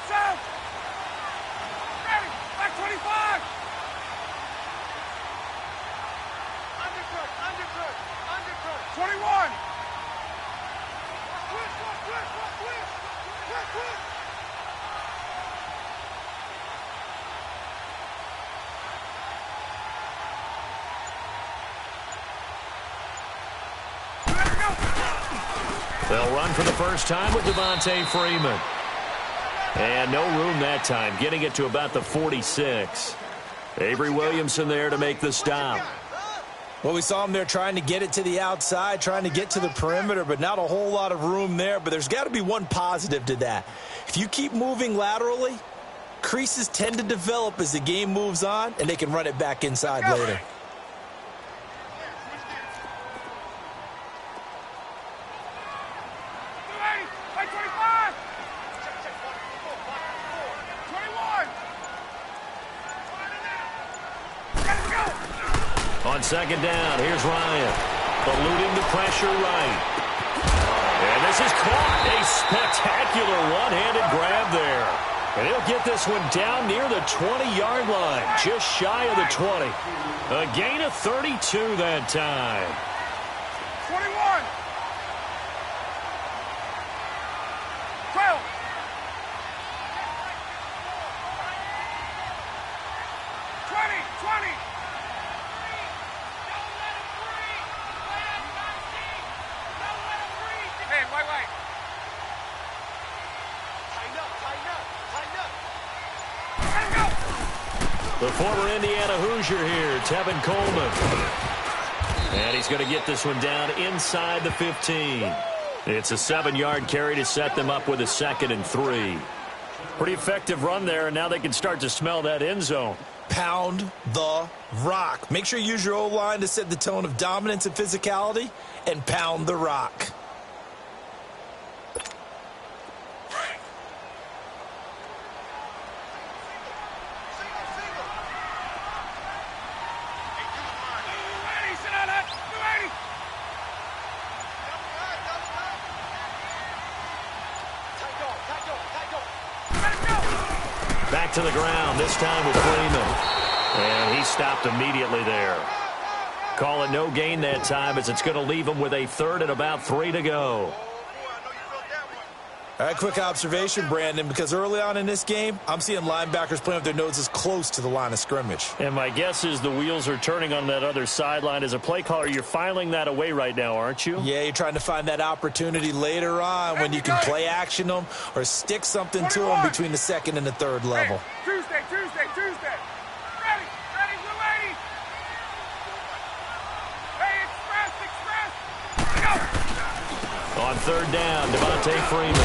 south. Ready. Back 25. Undercut. 21. Quick. They'll run for the first time with Devontae Freeman. And no room that time, getting it to about the 46. Avery Williamson there to make the stop. Well, we saw him there trying to get it to the outside, trying to get to the perimeter, but not a whole lot of room there. But there's got to be one positive to that. If you keep moving laterally, creases tend to develop as the game moves on, and they can run it back inside later. On second down, here's Ryan. Eluding the pressure right. And this is caught. A spectacular one-handed grab there. And he'll get this one down near the 20-yard line, just shy of the 20. A gain of 32 that time. 21. 12. 20. Hey, wait. Tighten up. The former Indiana Hoosier here, Tevin Coleman. And he's going to get this one down inside the 15. It's a 7-yard carry to set them up with a 2nd and 3. Pretty effective run there, and now they can start to smell that end zone. Pound the rock. Make sure you use your O-line to set the tone of dominance and physicality, and pound the rock. Back to the ground, this time with Freeman. And he stopped immediately there. Call it no gain that time, as it's going to leave him with a 3rd and about 3 to go. All right, quick observation, Brandon, because early on in this game, I'm seeing linebackers playing with their noses close to the line of scrimmage. And my guess is the wheels are turning on that other sideline. As a play caller, you're filing that away right now, aren't you? Yeah, you're trying to find that opportunity later on when you can play action them or stick something to them between the 2nd and the 3rd level. Tuesday. Ready, Blue 80. Hey, express. Go. On 3rd down, Devontae Freeman.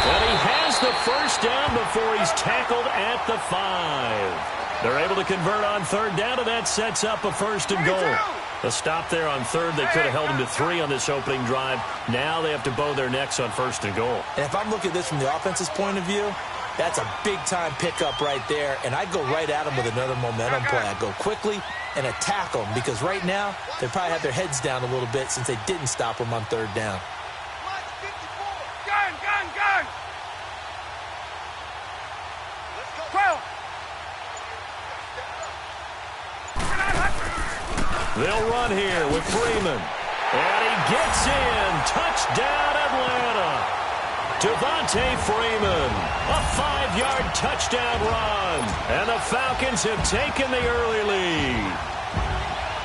And he has the first down before he's tackled at the 5. They're able to convert on 3rd down, and that sets up a 1st and goal. A stop there on 3rd. They could have held him to 3 on this opening drive. Now they have to bow their necks on 1st and goal. And if I'm looking at this from the offense's point of view, that's a big-time pickup right there, and I'd go right at them with another momentum play. I'd go quickly and attack them, because right now they probably have their heads down a little bit since they didn't stop them on 3rd down. Gun. 12. They'll run here with Freeman. And he gets in. Touchdown, Atlanta. Devontae Freeman. A 5-yard touchdown run. And the Falcons have taken the early lead.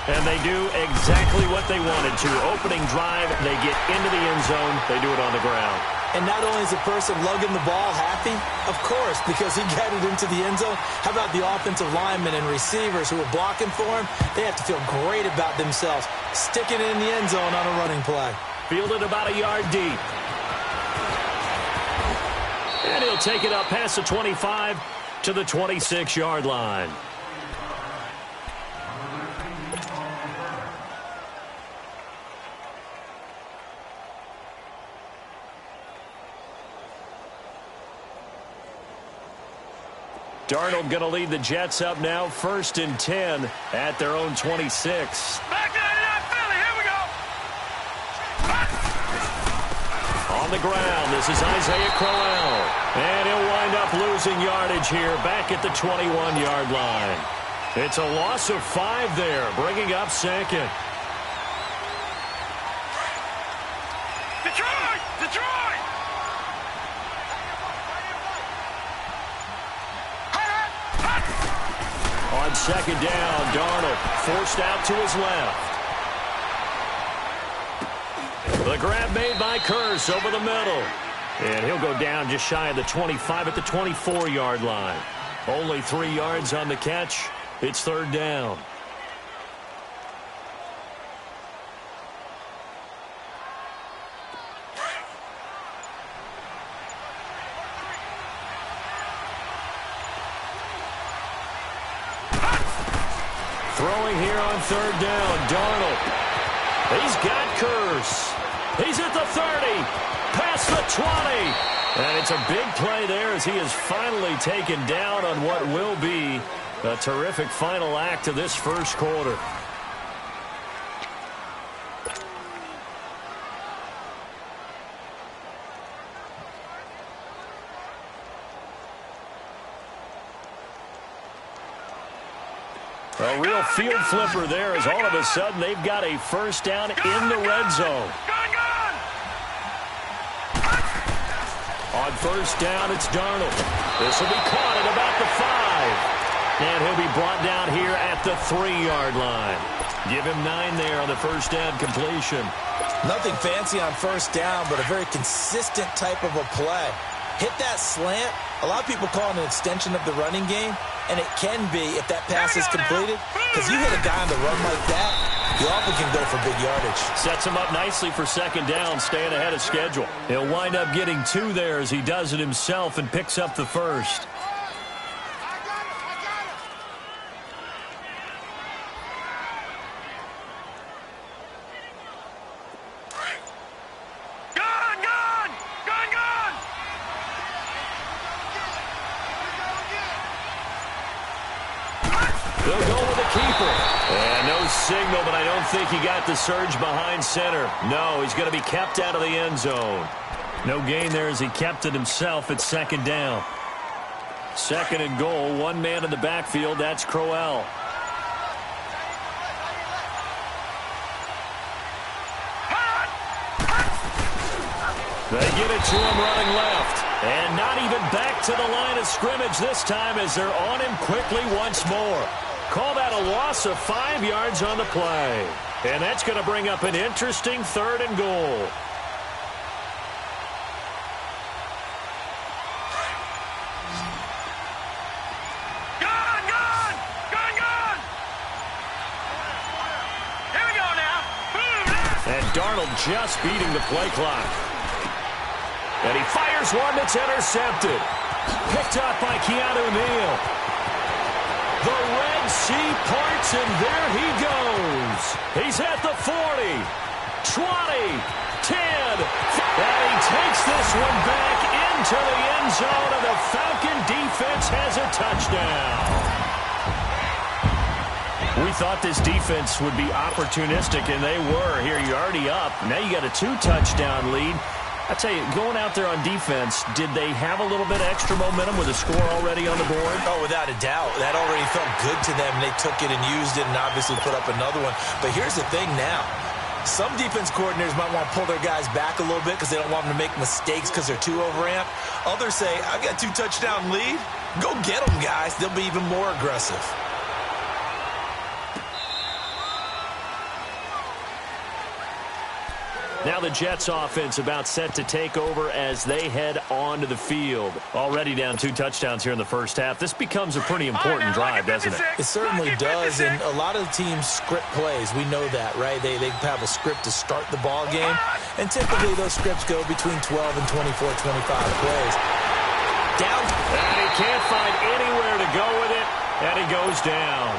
And they do exactly what they wanted to. Opening drive, they get into the end zone. They do it on the ground. And not only is the person lugging the ball happy, of course, because he got it into the end zone. How about the offensive linemen and receivers who are blocking for him? They have to feel great about themselves, sticking it in the end zone on a running play. Fielded about a yard deep. And he'll take it up past the 25 to the 26-yard line. Darnold going to lead the Jets up now, 1st and 10 at their own 26. Back to the Philly, here we go. On the ground. This is Isaiah Crowell. And he'll wind up losing yardage here back at the 21-yard line. It's a loss of 5 there, bringing up second. Detroit! Detroit! On second down, Darnold forced out to his left. The grab made by Kearse over the middle. And he'll go down just shy of the 25 at the 24-yard line. Only 3 yards on the catch. It's third down. Throwing here on third down, Darnold. He's got Kearse. He's at the 30, past the 20. And it's a big play there as he is finally taken down on what will be a terrific final act of this first quarter. A real field flipper there as all of a sudden they've got a first down in the red zone. On first down, it's Darnold. This will be caught at about the 5. And he'll be brought down here at the 3-yard line. Give him 9 there on the first down completion. Nothing fancy on first down, but a very consistent type of a play. Hit that slant. A lot of people call it an extension of the running game, and it can be if that pass is completed, because you hit a guy on the run like that, you often can go for big yardage. Sets him up nicely for second down, staying ahead of schedule. He'll wind up getting 2 there as he does it himself and picks up the first. They'll go with the keeper. And no signal, but I don't think he got the surge behind center. No, he's going to be kept out of the end zone. No gain there as he kept it himself at second down. Second and goal, 1 man in the backfield. That's Crowell. They get it to him running left. And not even back to the line of scrimmage this time as they're on him quickly once more. Call that a loss of 5 yards on the play. And that's going to bring up an interesting third and goal. Here we go now. And Darnold just beating the play clock. And he fires one that's intercepted. Picked up by Keanu Neal. The Red Sea parts, and there he goes. He's at the 40, 20, 10. And he takes this one back into the end zone, and the Falcon defense has a touchdown. We thought this defense would be opportunistic, and they were. Here, you're already up. Now you got a 2-touchdown lead. I tell you, going out there on defense, did they have a little bit of extra momentum with a score already on the board? Oh, without a doubt. That already felt good to them. They took it and used it and obviously put up another one. But here's the thing now. Some defense coordinators might want to pull their guys back a little bit because they don't want them to make mistakes because they're too overamped. Others say, I got a 2-touchdown lead. Go get them, guys. They'll be even more aggressive. Now the Jets offense about set to take over as they head onto the field. Already down 2 touchdowns here in the first half. This becomes a pretty important drive, doesn't it? It certainly does, and a lot of the teams script plays. We know that, right? They have a script to start the ball game, and typically those scripts go between 12 and 24, 25 plays. Down. And he can't find anywhere to go with it, and he goes down.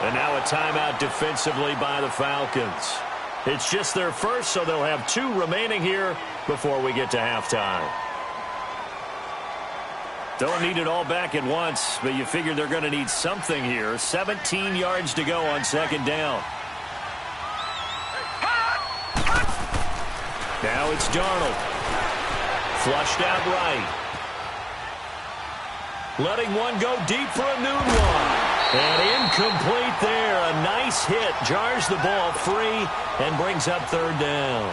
And now a timeout defensively by the Falcons. It's just their first, so they'll have 2 remaining here before we get to halftime. Don't need it all back at once, but you figure they're going to need something here. 17 yards to go on second down. Now it's Darnold. Flushed out right. Letting one go deep for a noon one. And incomplete there. A nice hit. Jars the ball free and brings up third down.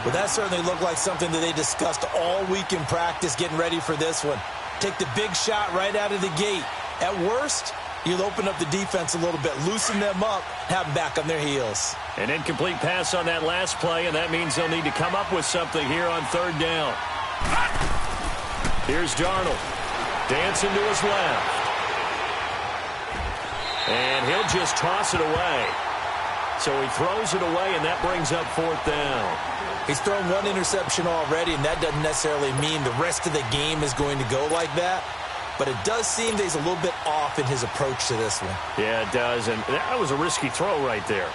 Well, that certainly looked like something that they discussed all week in practice getting ready for this one. Take the big shot right out of the gate. At worst, you'll open up the defense a little bit, loosen them up, have them back on their heels. An incomplete pass on that last play, and that means they'll need to come up with something here on third down. Here's Darnold. Dancing to his left. And he'll just toss it away. So he throws it away, and that brings up fourth down. He's thrown one interception already, and that doesn't necessarily mean the rest of the game is going to go like that. But it does seem that he's a little bit off in his approach to this one. Yeah, it does, and that was a risky throw right there.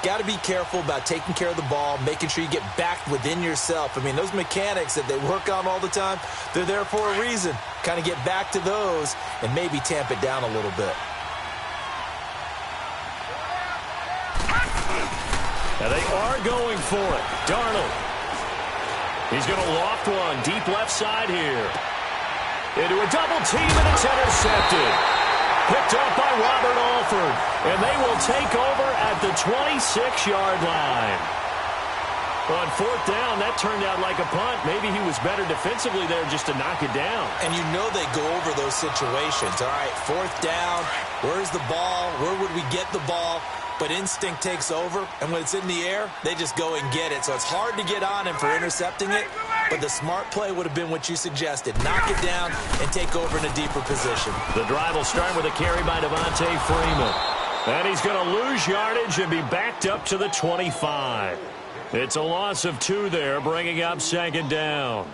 Got to be careful about taking care of the ball, making sure you get back within yourself. I mean, those mechanics that they work on all the time, they're there for a reason. Kind of get back to those and maybe tamp it down a little bit. Now they are going for it. Darnold. He's going to loft one deep left side here. Into a double team, and it's intercepted. Picked off by Robert Alford. And they will take over at the 26-yard line. On fourth down, that turned out like a punt. Maybe he was better defensively there just to knock it down. And you know they go over those situations. All right, fourth down. Where's the ball? Where would we get the ball? But instinct takes over, and when it's in the air, they just go and get it. So it's hard to get on him for intercepting it, but the smart play would have been what you suggested. Knock it down and take over in a deeper position. The drive will start with a carry by Devontae Freeman. And he's going to lose yardage and be backed up to the 25. It's a loss of 2 there, bringing up second down.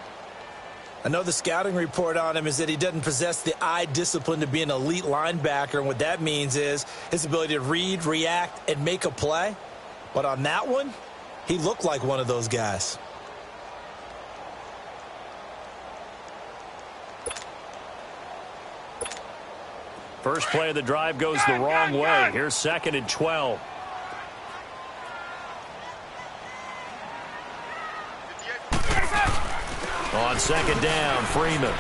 I know the scouting report on him is that he doesn't possess the eye discipline to be an elite linebacker, and what that means is his ability to read, react, and make a play. But on that one, he looked like one of those guys. First play of the drive goes the wrong way. Here's second and 12. On second down, Freeman.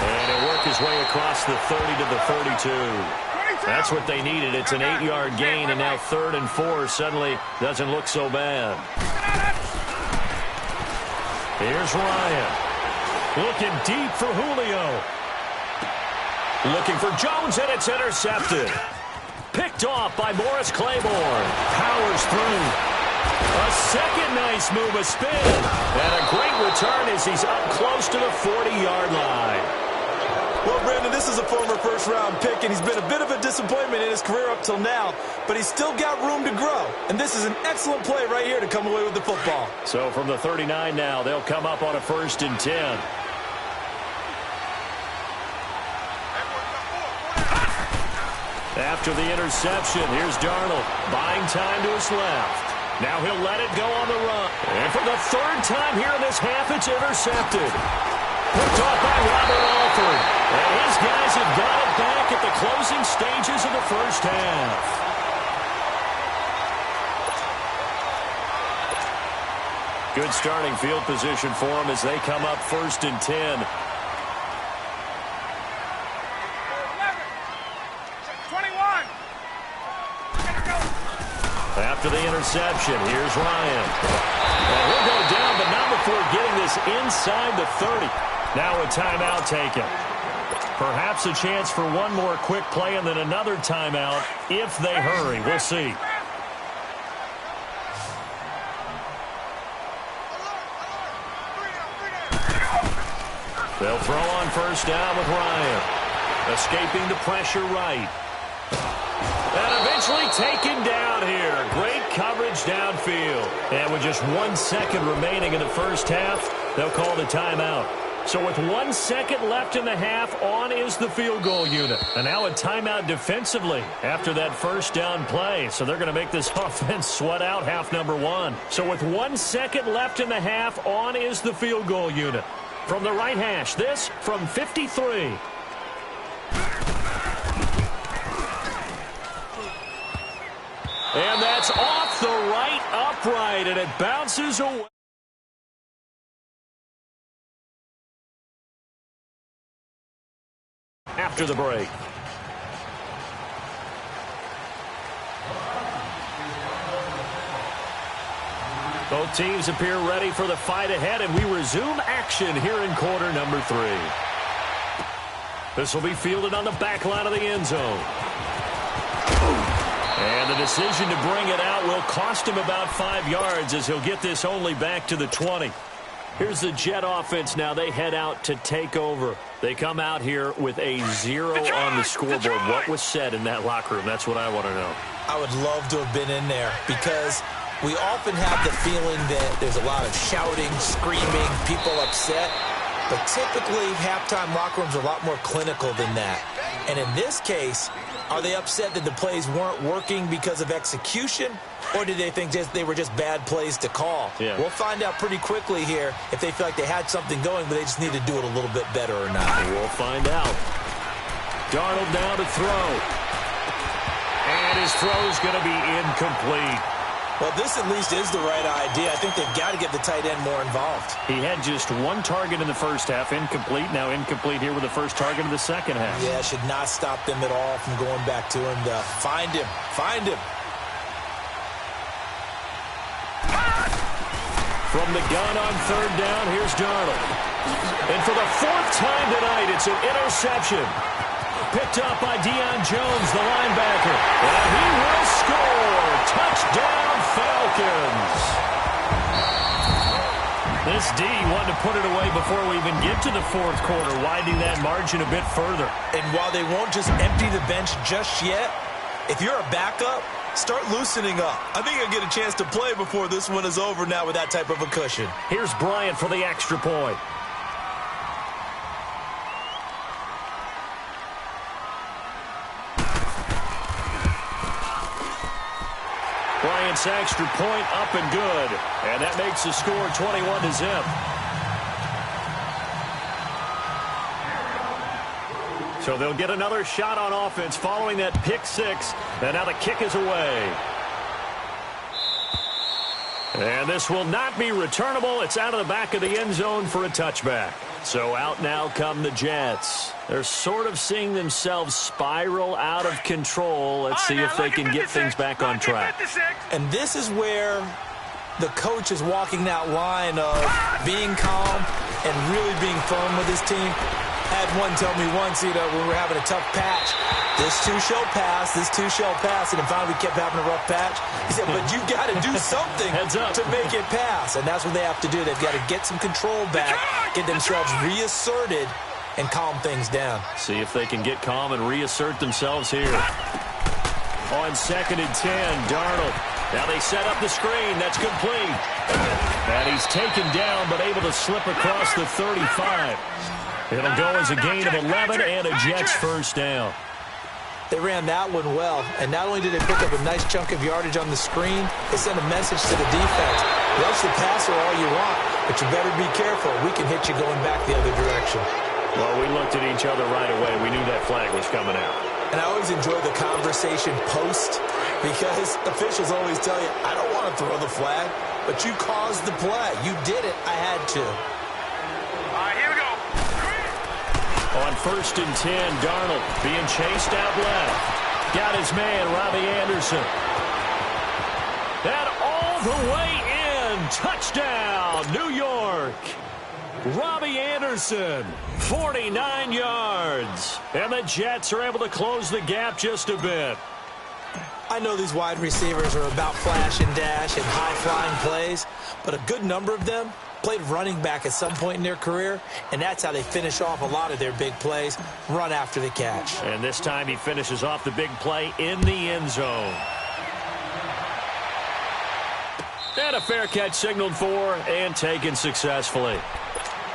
And he'll work his way across the 30 to the 32. That's what they needed. It's an 8-yard gain, and now 3rd and 4 suddenly doesn't look so bad. Here's Ryan. Looking deep for Julio. Looking for Jones, and it's intercepted. Picked off by Morris Claiborne. Powers through. A second nice move, a spin. And a great return as he's up close to the 40-yard line. Well, Brandon, this is a former first-round pick, and he's been a bit of a disappointment in his career up till now, but he's still got room to grow. And this is an excellent play right here to come away with the football. So from the 39 now, they'll come up on a 1st and 10. After the interception, here's Darnold, buying time to his left. Now he'll let it go on the run. And for the 3rd time here in this half, it's intercepted. Picked off by Robert Alford. And his guys have got it back at the closing stages of the first half. Good starting field position for them as they come up 1st and 10. 21. After the interception, here's Ryan. And he'll go down, but not before getting this inside the 30. Now a timeout taken. Perhaps a chance for one more quick play and then another timeout if they hurry. We'll see. They'll throw on 1st down with Ryan. Escaping the pressure right. And eventually taken down here. Great coverage downfield. And with just 1 second remaining in the first half, they'll call the timeout. So with 1 second left in the half, on is the field goal unit. And now a timeout defensively after that 1st down play. So they're going to make this offense sweat out half number 1. So with 1 second left in the half, on is the field goal unit. From the right hash, this from 53. And that's off the right upright, and it bounces away. after the break. Both teams appear ready for the fight ahead, and we resume action here in quarter number 3. This will be fielded on the back line of the end zone. And the decision to bring it out will cost him about 5 yards as he'll get this only back to the 20. Here's the Jet offense now. They head out to take over. They come out here with a 0 on the scoreboard. What was said in that locker room? That's what I want to know. I would love to have been in there because we often have the feeling that there's a lot of shouting, screaming, people upset. But typically, halftime locker rooms are a lot more clinical than that. And in this case, are they upset that the plays weren't working because of execution? Or did they think they were just bad plays to call? Yeah. We'll find out pretty quickly here if they feel like they had something going, but they just need to do it a little bit better or not. We'll find out. Darnold now to throw. And his throw's going to be incomplete. Well, this at least is the right idea. I think they've got to get the tight end more involved. He had just 1 target in the first half, incomplete. Now incomplete here with the first target of the second half. Yeah, should not stop them at all from going back to him to find him. Find him. From the gun on third down, here's Darnold. And for the 4th time tonight, it's an interception. Picked up by Deion Jones, the linebacker. And he will score. Touchdown, Falcons. This D wanted to put it away before we even get to the 4th quarter, widening that margin a bit further. And while they won't just empty the bench just yet, if you're a backup, start loosening up. I think you'll get a chance to play before this one is over now with that type of a cushion. Here's Bryant for the extra point. Bryant's extra point up and good. And that makes the score 21-0. So they'll get another shot on offense following that pick 6. And now the kick is away. And this will not be returnable. It's out of the back of the end zone for a touchback. So out now come the Jets. They're sort of seeing themselves spiral out of control. Let's see if they can get things back on track. And this is where the coach is walking that line of being calm and really being firm with his team. I had one tell me once, when we were having a tough patch, this too shall pass, this too shall pass, and then finally we kept having a rough patch. He said, but you got to do something to make it pass, and that's what they have to do. They've got to get some control back, get themselves reasserted, and calm things down. See if they can get calm and reassert themselves here. On 2nd and 10, Darnold. Now they set up the screen. That's complete. And he's taken down, but able to slip across the 35. It'll go as a gain of 11 and a Jets first down. They ran that one well, and not only did they pick up a nice chunk of yardage on the screen, they sent a message to the defense. Rush the passer all you want, but you better be careful. We can hit you going back the other direction. Well, we looked at each other right away. We knew that flag was coming out. And I always enjoy the conversation post because officials always tell you, I don't want to throw the flag, but you caused the play. You did it. I had to. All right, here we go. On 1st and 10, Darnold being chased out left. Got his man, Robbie Anderson. And all the way in. Touchdown, New York. Robbie Anderson, 49 yards. And the Jets are able to close the gap just a bit. I know these wide receivers are about flash and dash and high-flying plays, but a good number of them played running back at some point in their career, and that's how they finish off a lot of their big plays, run after the catch. And this time he finishes off the big play in the end zone. And a fair catch signaled for and taken successfully.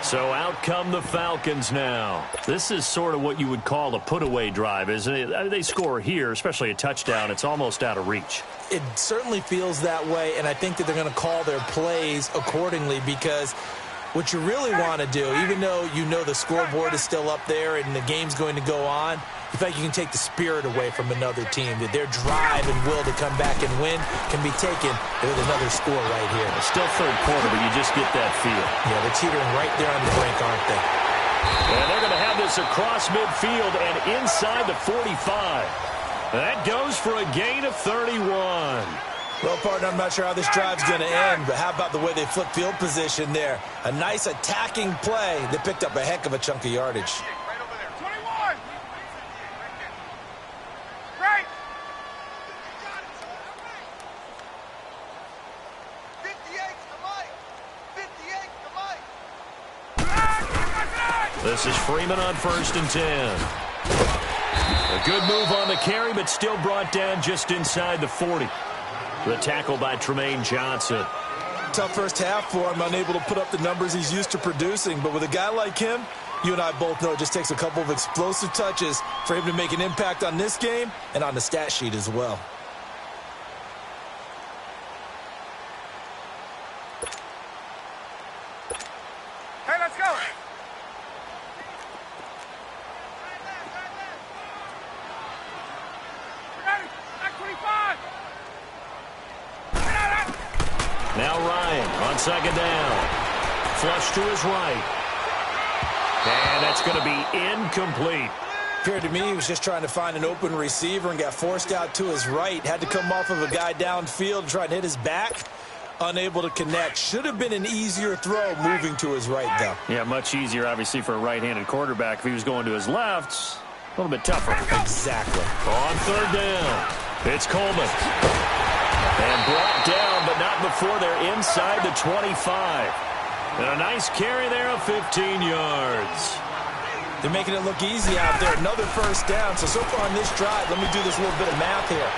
So out come the Falcons now. This is sort of what you would call a put-away drive, isn't it? They score here, especially a touchdown. It's almost out of reach. It certainly feels that way, and I think that they're going to call their plays accordingly because what you really want to do, even though you know the scoreboard is still up there and the game's going to go on, you feel like you can take the spirit away from another team, that their drive and will to come back and win can be taken with another score right here. It's still third quarter, but you just get that feel. Yeah, they're teetering right there on the brink, aren't they? And they're going to have this across midfield and inside the 45. That goes for a gain of 31. Well, partner, I'm not sure how this drive's going to end, but how about the way they flip field position there? A nice attacking play. They picked up a heck of a chunk of yardage. Right over there. 21. Right. 58 to Mike. 58 to Mike. This is Freeman on 1st and 10. A good move on the carry, but still brought down just inside the 40. The tackle by Tremaine Johnson. Tough first half for him, unable to put up the numbers he's used to producing. But with a guy like him, you and I both know it just takes a couple of explosive touches for him to make an impact on this game and on the stat sheet as well. Hey, let's go. Ready? Back 25. Now Ryan on 2nd down. Flush to his right. And that's going to be incomplete. Appeared to me he was just trying to find an open receiver and got forced out to his right. Had to come off of a guy downfield and try to hit his back. Unable to connect. Should have been an easier throw moving to his right, though. Yeah, much easier, obviously, for a right-handed quarterback. If he was going to his left, a little bit tougher. Exactly. On 3rd down, it's Coleman. And brought down, but not before they're inside the 25. And a nice carry there of 15 yards. They're making it look easy out there. Another 1st down. So far on this drive, let me do this little bit of math here.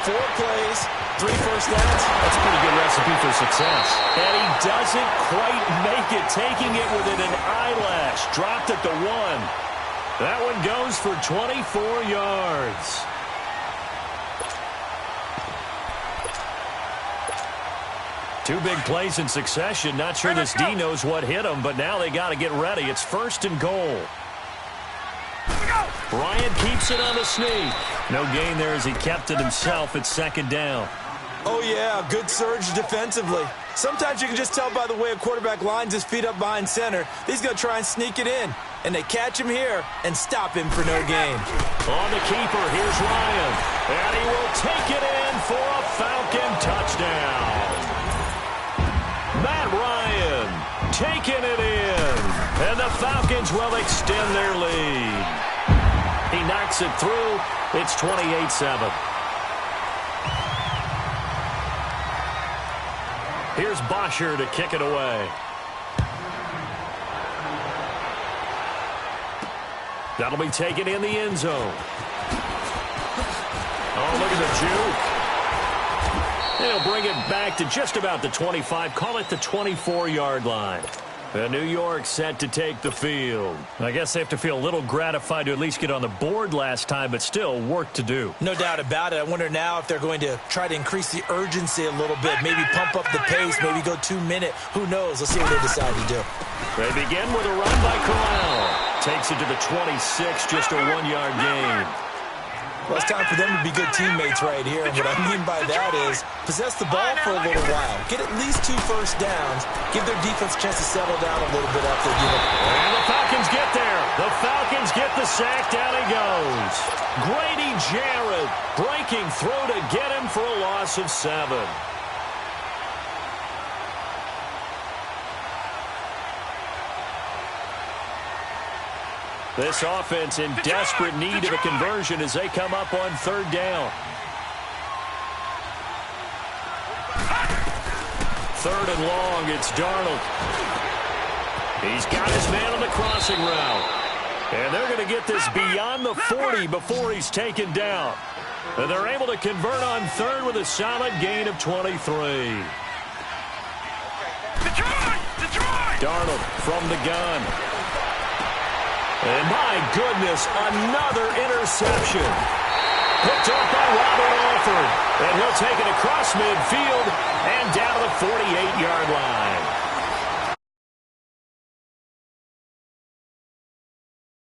4 plays, 3 first downs. That's a pretty good recipe for success. And he doesn't quite make it, taking it within an eyelash. Dropped at the 1. That one goes for 24 yards. Two big plays in succession. Not sure this D knows what hit him, but now they got to get ready. It's 1st and goal. Bryant keeps it on the sneak. No gain there as he kept it himself at 2nd down. Oh, yeah, good surge defensively. Sometimes you can just tell by the way a quarterback lines his feet up behind center. He's going to try and sneak it in. And they catch him here and stop him for no gain. On the keeper, here's Ryan. And he will take it in for a Falcon touchdown. Matt Ryan taking it in. And the Falcons will extend their lead. He knocks it through. It's 28-7. Here's Bosher to kick it away. That'll be taken in the end zone. Oh, look at the juke. They'll bring it back to just about the 25. Call it the 24-yard line. And New York set to take the field. I guess they have to feel a little gratified to at least get on the board last time, but still work to do. No doubt about it. I wonder now if they're going to try to increase the urgency a little bit, maybe pump up the pace, maybe go 2-minute. Who knows? Let's see what they decide to do. They begin with a run by Corral. Takes it to the 26, just a 1-yard gain. Well, it's time for them to be good teammates right here. And what I mean by that is possess the ball for a little while. Get at least 2 first downs. Give their defense a chance to settle down a little bit after they give up. And the Falcons get there. The Falcons get the sack. Down he goes. Grady Jarrett breaking through to get him for a loss of 7. This offense in desperate need of a conversion as they come up on 3rd down. 3rd and long, it's Darnold. He's got his man on the crossing route. And they're going to get this beyond the 40 before he's taken down. And they're able to convert on 3rd with a solid gain of 23. Darnold from the gun. And my goodness, another interception. Picked up by Robert Alford. And he'll take it across midfield and down to the 48-yard line.